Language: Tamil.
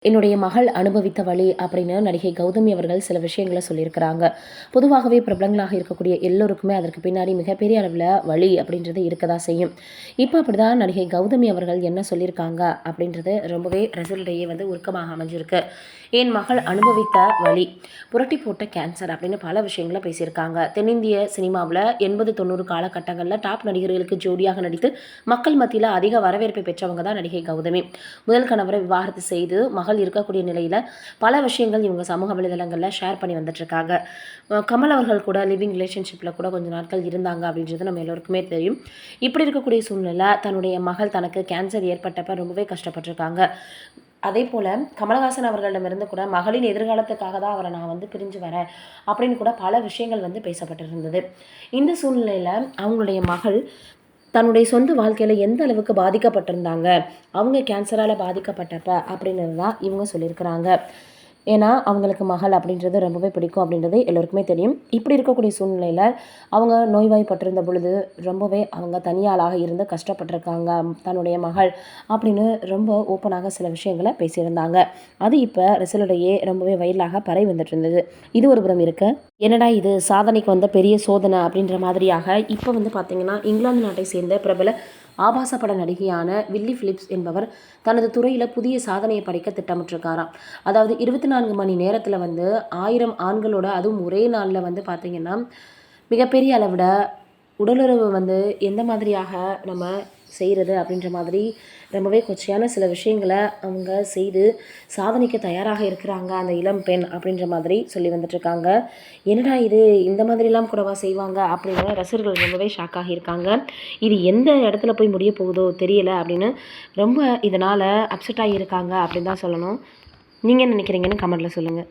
என்னுடைய மகள் அனுபவித்த வழி அப்படின்னு நடிகை கௌதமி அவர்கள் சில விஷயங்களை சொல்லியிருக்கிறாங்க. பொதுவாகவே பிரபலங்களாக இருக்கக்கூடிய எல்லோருக்குமே அதற்கு பின்னாடி மிகப்பெரிய அளவில் வழி அப்படின்றது இருக்க தான் செய்யும். இப்போ அப்படிதான் நடிகை கௌதமி அவர்கள் என்ன சொல்லியிருக்காங்க அப்படின்றது ரொம்பவே ரசிகர்களிடையே உருக்கமாக அமைஞ்சிருக்கு. என் மகள் அனுபவித்த வழி, புரட்டி போட்ட கேன்சர் அப்படின்னு பல விஷயங்களை பேசியிருக்காங்க. தென்னிந்திய சினிமாவில் 80-90 காலகட்டங்களில் டாப் நடிகர்களுக்கு ஜோடியாக நடித்து மக்கள் மத்தியில் அதிக வரவேற்பை பெற்றவங்க தான் நடிகை கௌதமி. முதல் கணவரை விவாகரத்து செய்து மகள் இருக்கக்கூடிய நிலையில் பல விஷயங்கள் இவங்க சமூக வலைதளங்களில் ஷேர் பண்ணி வந்துட்டுருக்காங்க. கமல் அவர்கள் கூட லிவிங் ரிலேஷன்ஷிப்பில் கூட கொஞ்சம் நாட்கள் இருந்தாங்க அப்படின்றது நம்ம எல்லோருக்குமே தெரியும். இப்படி இருக்கக்கூடிய சூழ்நிலை தன்னுடைய மகள் தனக்கு கேன்சர் ஏற்பட்டப்ப ரொம்பவே கஷ்டப்பட்டிருக்காங்க. அதே போல் கமலஹாசன் அவர்களிடமிருந்து கூட மகளின் எதிர்காலத்துக்காக தான் அவரை நான் பிரிஞ்சு வரேன் அப்படின்னு கூட பல விஷயங்கள் பேசப்பட்டிருந்தது. இந்த சூழ்நிலையில் அவங்களுடைய மகள் தன்னுடைய சொந்த வாழ்க்கையில் எந்த அளவுக்கு பாதிக்கப்பட்டிருந்தாங்க, அவங்க கேன்சரால் பாதிக்கப்பட்டப்ப அப்படின்றது தான் இவங்க சொல்லியிருக்கிறாங்க. ஏன்னா அவங்களுக்கு மகள் அப்படின்றது ரொம்பவே பிடிக்கும் அப்படின்றது எல்லோருக்குமே தெரியும். இப்படி இருக்கக்கூடிய சூழ்நிலையில் அவங்க நோய்வாய்ப்பட்டிருந்த பொழுது ரொம்பவே அவங்க தனியாளாக இருந்து கஷ்டப்பட்டிருக்காங்க தன்னுடைய மகள் அப்படின்னு ரொம்ப ஓப்பனாக சில விஷயங்களை பேசியிருந்தாங்க. அது இப்போ ரசிகர்களிடையே ரொம்பவே வைரலாக பரவி வந்துட்டு இருந்தது. இது ஒரு புறம் இருக்க, என்னடா இது சாதனைக்கு வந்த பெரிய சோதனை அப்படின்ற மாதிரியாக இப்போ பார்த்திங்கன்னா இங்கிலாந்து நாட்டை சேர்ந்த பிரபல ஆபாச பட நடிகையான வில்லி பிலிப்ஸ் என்பவர் தனது துறையில் புதிய சாதனையை படைக்க திட்டமிட்டிருக்காராம். அதாவது 24 மணி நேரத்தில் 1000 ஆண்களோட, அதுவும் ஒரே நாளில் பார்த்திங்கன்னா மிகப்பெரிய அளவில் உடலுறவு எந்த மாதிரியாக நம்ம செய்கிறது அப்படின்ற மாதிரி ரொம்பவே கொச்சையான சில விஷயங்களை அவங்க செய்து சாதனைக்கு தயாராக இருக்கிறாங்க அந்த இளம் பெண் அப்படின்ற மாதிரி சொல்லி வந்துட்டுருக்காங்க. என்னடா இது இந்த மாதிரிலாம் கூடவா செய்வாங்க அப்படின்னு ரசிகர்கள் ரொம்பவே ஷாக் ஆகியிருக்காங்க. இது எந்த இடத்துல போய் முடிய போகுதோ தெரியலை அப்படின்னு ரொம்ப இதனால் அப்செட் ஆகியிருக்காங்க அப்படின்னு தான் சொல்லணும். நீங்கள் என்ன நினைக்கிறீங்கன்னு கமெண்ட்டில் சொல்லுங்கள்.